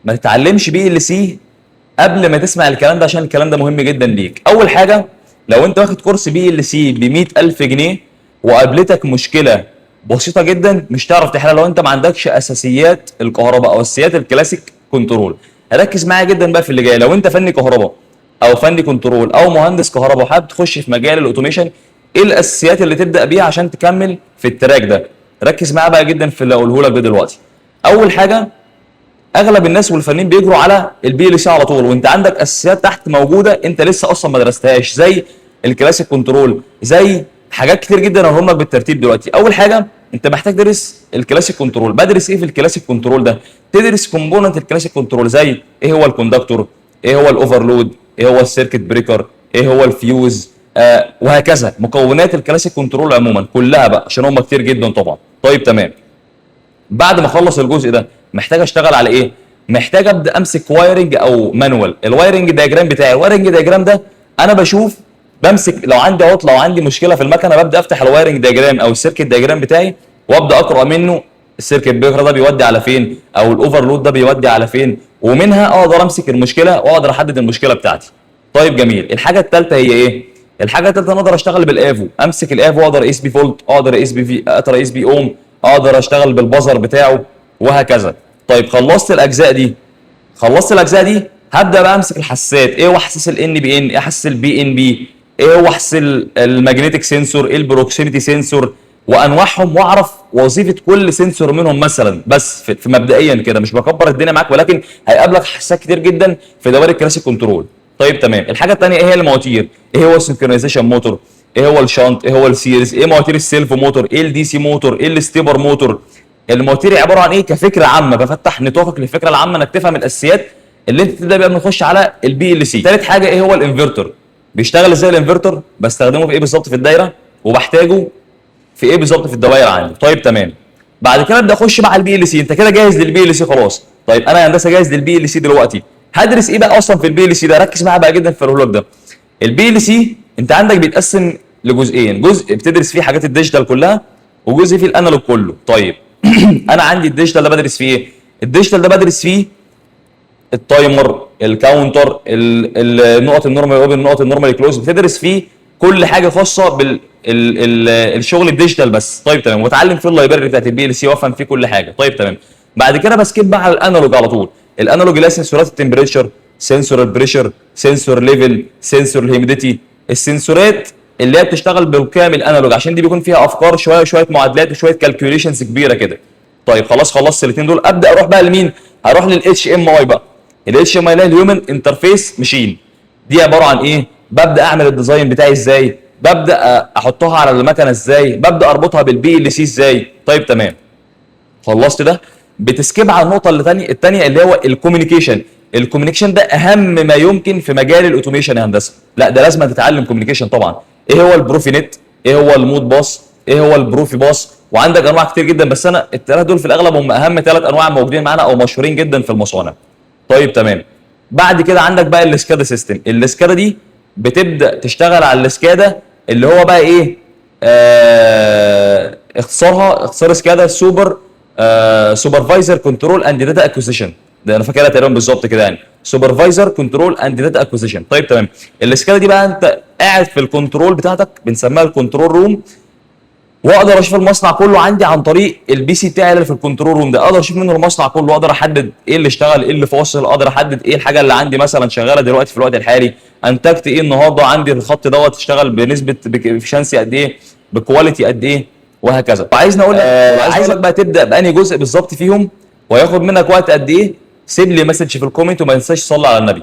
ما تتعلمش بي ال سي قبل ما تسمع الكلام ده، عشان الكلام ده مهم جدا ليك. اول حاجه، لو انت واخد كورس بي ال سي ب 100000 جنيه وقابلتك مشكله بسيطه جدا مش هتعرف تحلها لو انت ما عندكش اساسيات الكهرباء او اساسيات الكلاسيك كنترول. ركز معايا جدا بقى في اللي جاي. لو انت فني كهرباء او فني كنترول او مهندس كهرباء وحابب تخش في مجال الاوتوميشن، ايه الاساسيات اللي تبدا بيها عشان تكمل في التراك ده؟ ركز معايا بقى جدا في اللي اقوله لك ده دلوقتي. اول حاجه، اغلب الناس والفنانين بيجروا على البي ال سي على طول، وانت عندك اساسيات تحت موجوده انت لسه اصلا ما درستهاش، زي الكلاسيك كنترول، زي حاجات كتير جدا هقولهم لك بالترتيب دلوقتي. اول حاجه، انت محتاج تدرس الكلاسيك كنترول. بدرس ايه في الكلاسيك كنترول ده؟ تدرس كومبوننت الكلاسيك كنترول، زي ايه هو الكوندكتور، ايه هو الاوفرلود، ايه هو السيركت بريكر، ايه هو الفيوز، وهكذا. مكونات الكلاسيك كنترول عموما كلها بقى، عشان هم كتير جدا طبعا. طيب تمام. بعد ما اخلص الجزء ده محتاج اشتغل على ايه؟ محتاج ابدا امسك وايرنج او مانوال. الوايرنج دايجرام بتاعي، الوايرنج دايجرام ده انا بشوف، بمسك لو عندي عطله او عندي مشكله في المكنه ببدا افتح الوايرنج دايجرام او السيركت دايجرام بتاعي وابدا اقرا منه السيركت بريكر ده بيودي على فين، او الاوفرلود ده بيودي على فين، ومنها اقدر امسك المشكله واقدر احدد المشكله بتاعتي. طيب جميل. الحاجه الثالثه هي ايه؟ الحاجه الثالثه انا اقدر اشتغل بالافو، امسك الافو واقدر اقيس بي فولت، اقدر اقيس بي في، اقدر اقيس بي اوم، اقدر اشتغل بالبزر بتاعه وهكذا. طيب خلصت الاجزاء دي، هبدا بقى امسك الحساسات. ايه هو حساس الان بي ان، ايه حساس البي ان بي، ايه هو حساس الماجنتيك سنسور، ايه البروكسيميتي سنسور، وانواعهم، واعرف وظيفه كل سنسور منهم مثلا. بس في مبدئيا كده، مش بكبر الدنيا معاك، ولكن هيقابلك حساسات كتير جدا في دوائر الكلاسيك كنترول. طيب تمام. الحاجه الثانيه ايه هي المواتير؟ ايه هو السنكرونايزيشن موتور، ايه هو الشانت، ايه هو السيريز، ايه مواتير السيلف موتور، ايه الدي سي موتور، ايه الستيبر موتور. المواتير عباره عن ايه؟ كفكره عامه، بفتح نطاقك للفكره العامه انك تفهم الاساسيات اللي انت تبدا بيها. بنخش على البي ال سي. ثالث حاجه، ايه هو الانفرتر؟ بيشتغل ازاي الانفرتر؟ بستخدمه في ايه بالظبط في الدايره، وبحتاجه في ايه بالظبط في الدوائر عندي. طيب تمام. بعد كده ابدا اخش بقى على البي ال سي. انت كده جاهز للبي ال سي خلاص. طيب انا يا هندسه جاهز للبي ال سي دلوقتي، هدرس ايه بقى اصلا في البي ال سي ده؟ ركز معايا بقى جدا في الهولوج ده. البي ال سي انت عندك بيتقسم لجزئين، جزء بتدرس فيه حاجات الديجيتال كلها، وجزء فيه الانالوج كله. طيب انا عندي الديجيتال ده بدرس فيه ايه؟ الديجيتال ده بدرس فيه التايمر، الكاونتر، النقط النورمال اوبن، النقط النورمال كلوز. بتدرس فيه كل حاجه خاصه الشغل الديجيتال بس. طيب تمام. واتعلم في اللايبرري بتاعت البي ال سي وافهم فيه كل حاجه. طيب تمام. بعد كده بسكيب بقى على الانالوج على طول. الانالوج اللي هي سنسورات التمبريتشر، سنسور البريشر، سنسور ليفل، سنسور الهيوميديتي. السنسورات اللي هي بتشتغل بالكامل انالوج، عشان دي بيكون فيها افكار شويه معادلات وشويه كالكوليشنز كبيره كده. طيب خلاص خلصت الاثنين دول، ابدا اروح بقى لمين؟ هروح للاتش ام اي بقى. الاتش ام اي اللي هي الهيومن انترفيس ماشين. دي عباره عن ايه؟ ببدا اعمل الديزاين بتاعي ازاي، ببدا احطها على المكنه ازاي، ببدا اربطها بالبي ال سي ازاي. طيب تمام. خلصت ده، بتسكيب على النقطه الثانيه اللي هو الكوميونيكيشن. الكوميونيكيشن ده اهم ما يمكن في مجال الاوتوميشن يا هندسه. لا ده لازم تتعلم كوميونيكيشن طبعا. ايه هو البروفي نت، ايه هو المود باص، ايه هو البروفي باص، وعندك انواع كتير جدا، بس انا الثلاثه دول في الاغلب هم اهم ثلاث انواع موجودين معانا او مشهورين جدا في المصانع. طيب تمام. بعد كده عندك بقى الاسكادا سيستم. الاسكادا دي بتبدا تشتغل على الاسكادا اللي هو بقى ايه؟ اختصار اسكادا سوبرفايزر كنترول اند داتا اكوزيشن. ده انا فاكرها تقريبا بالظبط كده يعني، سوبرفايزر كنترول اند داتا اكوزيشن. طيب تمام. الاسكادا دي بقى انت قاعد في الكنترول بتاعتك، بنسميها الكنترول روم، واقدر اشوف المصنع كله عندي عن طريق البي سي بتاعي اللي في الكنترول روم ده. اقدر اشوف منه المصنع كله، اقدر احدد ايه اللي اشتغل، ايه اللي فاصل، اقدر احدد ايه الحاجه اللي عندي مثلا شغاله دلوقتي في الوقت الحالي، انتجت ايه النهارده، عندي الخط دوت اشتغل بنسبه افشنسي قد ايه، بكواليتي قد ايه، وهكذا. وعايزني اقول لك عايزك بقى تبدا بانهي جزء بالظبط فيهم، وهياخد منك وقت قد ايه. سيب لي مسج في الكومنت، وما تنساش تصلي على النبي.